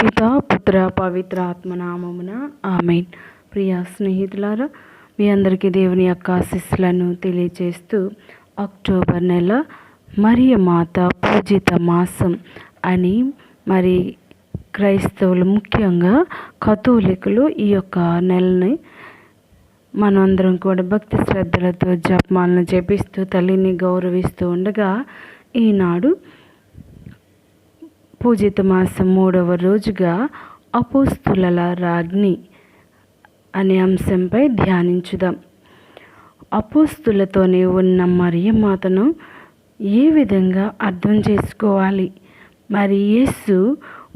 పితా పుత్ర పవిత్ర ఆత్మనామమున ఆమెన్. ప్రియ స్నేహితులారా, మీ అందరికీ దేవుని యొక్క ఆశీస్సులను తెలియజేస్తూ అక్టోబర్ నెల మరియ మాత పూజిత మాసం అని మరి క్రైస్తవులు ముఖ్యంగా కథోలికులు ఈ యొక్క నెలని మనందరం కూడా భక్తి శ్రద్ధలతో జపమాలను జపిస్తూ తల్లిని గౌరవిస్తూ ఉండగా ఈనాడు పూజిత మాసం 3వ రోజుగా అపోస్తుల రాజ్ఞి అనే అంశంపై ధ్యానించుదాం. అపోస్తులతోనే ఉన్న మరియమాతను ఏ విధంగా అర్థం చేసుకోవాలి? మరి యేసు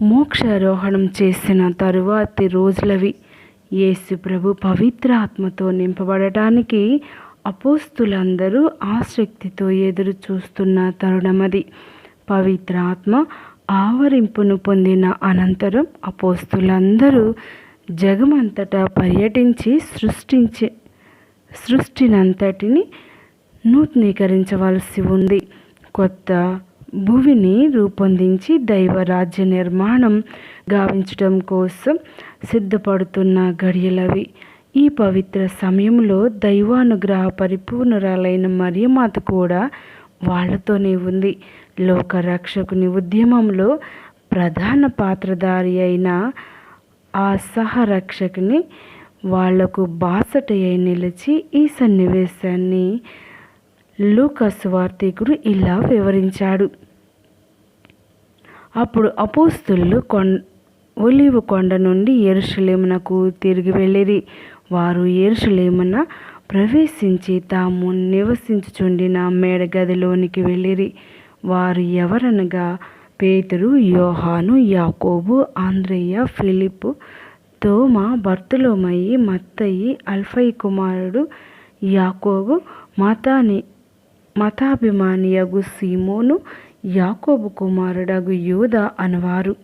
మోక్షారోహణం చేసిన తరువాతి రోజులవి. యేసు ప్రభు పవిత్ర ఆత్మతో నింపబడటానికి అపోస్తులందరూ ఆసక్తితో ఎదురు చూస్తున్న తరుణమది. పవిత్ర ఆత్మ ఆవరింపును పొందిన అనంతరం అపోస్తులందరూ జగమంతటా పర్యటించి సృష్టినంతటిని నూతనీకరించవలసి ఉంది. కొత్త భూమిని రూపొందించి దైవరాజ్య నిర్మాణం గావించడం కోసం సిద్ధపడుతున్న గడియలవి. ఈ పవిత్ర సమయంలో దైవానుగ్రహ పరిపూర్ణురాలైన మరియమాత కూడా వాళ్ళతోనే ఉంది. లోకరక్షకుని ఉద్యమంలో ప్రధాన పాత్రధారి అయిన ఆ సహరక్షకుని వాళ్లకు బాసట అయి నిలిచి ఈ సన్నివేశాన్ని లూకా సువార్తికుడు ఇలా వివరించాడు. అప్పుడు అపోస్తులు ఒలీవ కొండ నుండి యెరూషలేమునకు తిరిగి వెళ్ళిరి. వారు యెరూషలేమున ప్రవేశించి తాము నివసించుచుండిన మేడగదిలోనికి వెళ్ళిరి. వారు ఎవరనగా పేతురు, యోహాను, యాకోబు, ఆంద్రెయ, ఫిలిప్పు, తోమా, బర్తలోమయి, మత్తయి, అల్ఫయి కుమారుడు యాకోబు, మతాభిమానియగు సీమోను, యాకోబు కుమారుడగు యూదా అనువారు.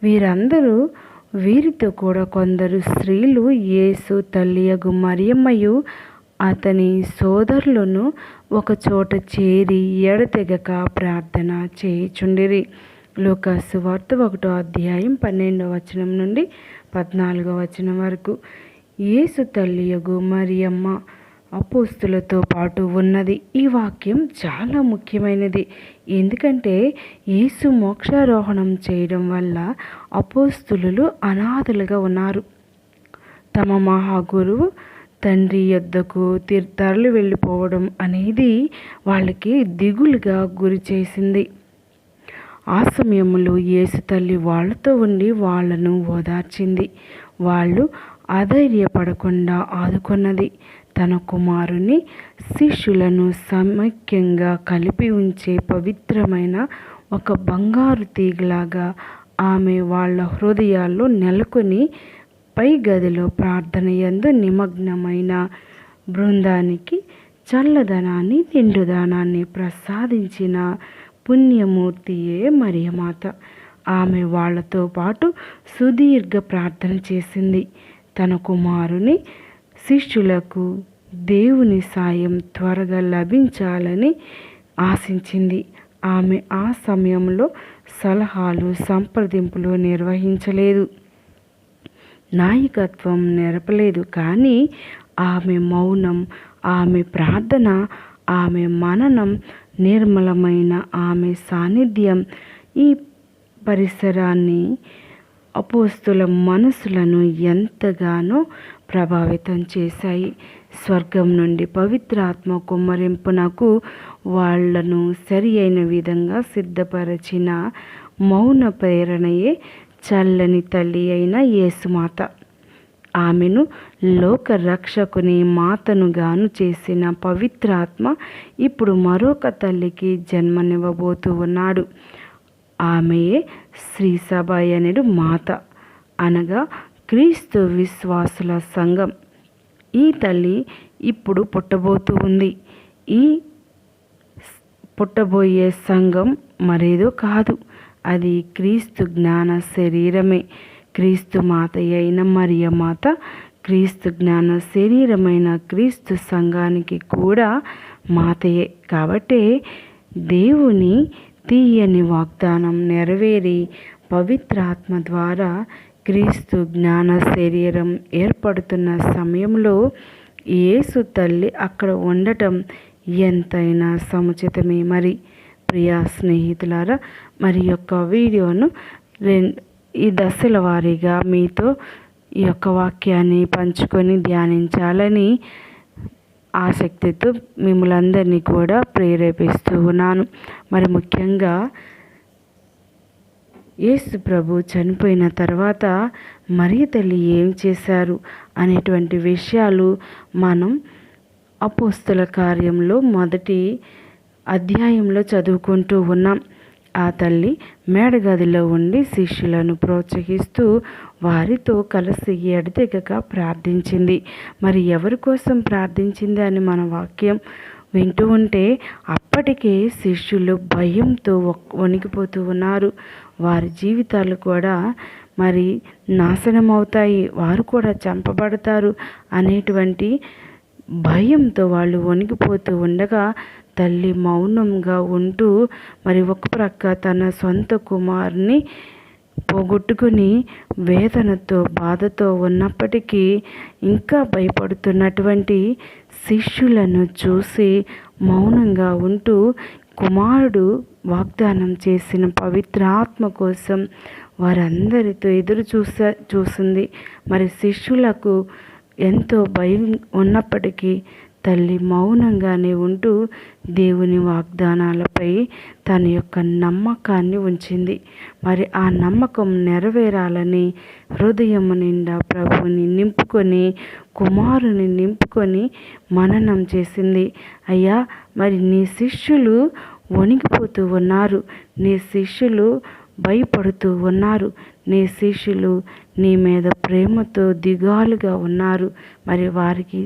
వీరందరూ వీరితో కూడా కొందరు స్త్రీలు యేసు తల్లియగు మరియమ్మయు అతని సోదరులను ఒకచోట చేరి ఎడతెగక ప్రార్థన చేయుచుండిరి. లూకా సువార్త 1వ అధ్యాయం 12వ వచనం నుండి 14వ వచనం వరకు. యేసు తల్లియగు మరియమ్మ అపోస్తులతో పాటు ఉన్నది. ఈ వాక్యం చాలా ముఖ్యమైనది. ఎందుకంటే యేసు మోక్షారోహణం చేయడం వల్ల అపోస్తులు అనాథలుగా ఉన్నారు. తమ మహాగురువు తండ్రి యొద్దకు తరలి వెళ్ళిపోవడం అనేది వాళ్ళకి దిగులుగా గురి చేసింది. ఆ సమయంలో యేసు తల్లి వాళ్ళతో ఉండి వాళ్ళను ఓదార్చింది. వాళ్ళు అధైర్యపడకుండా ఆదుకొన్నది. తన కుమారుని శిష్యులను సమైక్యంగా కలిపి ఉంచే పవిత్రమైన ఒక బంగారు తీగలాగా ఆమె వాళ్ళ హృదయాల్లో నెలకొని పై గదిలో ప్రార్థన యందు నిమగ్నమైన బృందానికి చల్లదనాన్ని, నిండుదనాన్ని ప్రసాదించిన పుణ్యమూర్తియే మరియమాత. ఆమె వాళ్లతో పాటు సుదీర్ఘ ప్రార్థన చేసింది. తన కుమారుని శిష్యులకు దేవుని సాయం త్వరగా లభించాలని ఆశించింది. ఆమె ఆ సమయంలో సలహాలు, సంప్రదింపులు నిర్వహించలేదు, నాయకత్వం నెరపలేదు. కానీ ఆమె మౌనం, ఆమె ప్రార్థన, ఆమె మననం, నిర్మలమైన ఆమె సాన్నిధ్యం ఈ పరిసరాన్ని అపోస్తుల మనసులను ఎంతగానో ప్రభావితం చేశాయి. స్వర్గం నుండి పవిత్రాత్మ కుమ్మరింపునకు వాళ్లను సరి అయిన విధంగా సిద్ధపరచిన మౌన ప్రేరణయే చల్లని తల్లి అయిన యేసుమాత. ఆమెను లోక రక్షకుని మాతనుగాను చేసిన పవిత్రాత్మ ఇప్పుడు మరొక తల్లికి జన్మనివ్వబోతూ ఉన్నాడు. ఆమెయే శ్రీ సభ అనెడు మాత, అనగా క్రీస్తు విశ్వాసుల సంఘం. ఈ తల్లి ఇప్పుడు పుట్టబోతూ ఉంది. ఈ పుట్టబోయే సంఘం మరేదో కాదు, అది క్రీస్తు జ్ఞాన శరీరమే. క్రీస్తు మాత అయిన మరియమాత క్రీస్తు జ్ఞాన శరీరమైన క్రీస్తు సంఘానికి కూడా మాతయే. కాబట్టే దేవుని తీయని వాగ్దానం నెరవేరి పవిత్రాత్మ ద్వారా క్రీస్తు జ్ఞాన శరీరం ఏర్పడుతున్న సమయంలో యేసు తల్లి అక్కడ ఉండటం ఎంతైనా సముచితమే. మరి ప్రియా స్నేహితులారా, మరి యొక్క వీడియోను ఈ దశల వారీగా మీతో ఈ యొక్క వాక్యాన్ని పంచుకొని ధ్యానించాలని ఆసక్తితో మిమ్మల్ని అందరినీ కూడా ప్రేరేపిస్తూ ఉన్నాను. మరి ముఖ్యంగా యేసు ప్రభు చనిపోయిన తర్వాత మరియ తల్లి ఏం చేశారు అనేటువంటి విషయాలు మనం అపోస్తల కార్యంలో మొదటి అధ్యాయంలో చదువుకుంటూ ఉన్నాం. ఆ తల్లి మేడగదిలో ఉండి శిష్యులను ప్రోత్సహిస్తూ వారితో కలిసి ఎడతెగక ప్రార్థించింది. మరి ఎవరి కోసం ప్రార్థించింది అని మన వాక్యం వింటూ ఉంటే అప్పటికే శిష్యులు భయంతో వణికిపోతూ ఉన్నారు. వారి జీవితాలు కూడా మరి నాశనం అవుతాయి, వారు కూడా చంపబడతారు అనేటువంటి భయంతో వాళ్ళు వణికిపోతూ ఉండగా తల్లి మౌనంగా ఉంటూ మరి ఒక ప్రక్క తన సొంత కుమారుని పోగొట్టుకుని వేదనతో బాధతో ఉన్నప్పటికీ ఇంకా భయపడుతున్నటువంటి శిష్యులను చూసి మౌనంగా ఉంటూ కుమారుడు వాగ్దానం చేసిన పవిత్రాత్మ కోసం వారందరితో ఎదురు చూసింది. మరి శిష్యులకు ఎంతో భయం ఉన్నప్పటికీ తల్లి మౌనంగానే ఉంటూ దేవుని వాగ్దానాలపై తన యొక్క నమ్మకాన్ని ఉంచింది. మరి ఆ నమ్మకం నెరవేరాలని హృదయం నిండా ప్రభువుని నింపుకొని కుమారుని నింపుకొని మననం చేసింది. అయ్యా, మరి నీ శిష్యులు వణికిపోతూ ఉన్నారు, నీ శిష్యులు భయపడుతూ ఉన్నారు, నీ శిష్యులు నీ మీద ప్రేమతో దిగాలుగా ఉన్నారు. మరి వారికి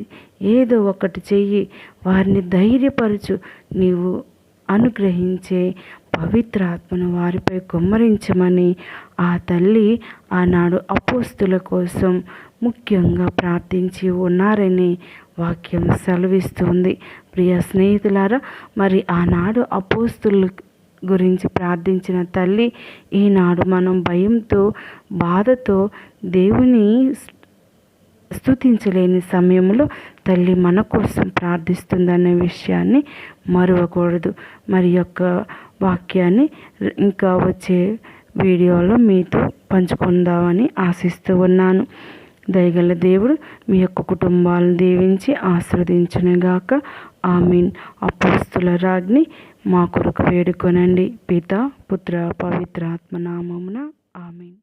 ఏదో ఒకటి చెయ్యి, వారిని ధైర్యపరచు, నీవు అనుగ్రహించే పవిత్రాత్మను వారిపై కుమ్మరించమని ఆ తల్లి ఆనాడు అపోస్తుల కోసం ముఖ్యంగా ప్రార్థించి ఉన్నారని వాక్యం సెలవిస్తుంది. ప్రియ స్నేహితులారా, మరి ఆనాడు అపోస్తుల గురించి ప్రార్థించిన తల్లి ఈనాడు మనం భయంతో బాధతో దేవుని స్తుతించలేని సమయంలో తల్లి మన కోసం ప్రార్థిస్తుందనే విషయాన్ని మరువకూడదు. మరి యొక్క వాక్యాన్ని ఇంకా వచ్చే వీడియోలో మీతో పంచుకుందామని ఆశిస్తూ ఉన్నాను. దయగల దేవుడు మీ యొక్క కుటుంబాలను దీవించి ఆశీర్వదించునుగాక. ఆమీన్. అపోస్తుల రాజ్ఞి మా కొరకు వేడుకొనండి. పిత పుత్ర పవిత్రాత్మ నామమున ఆమీన్.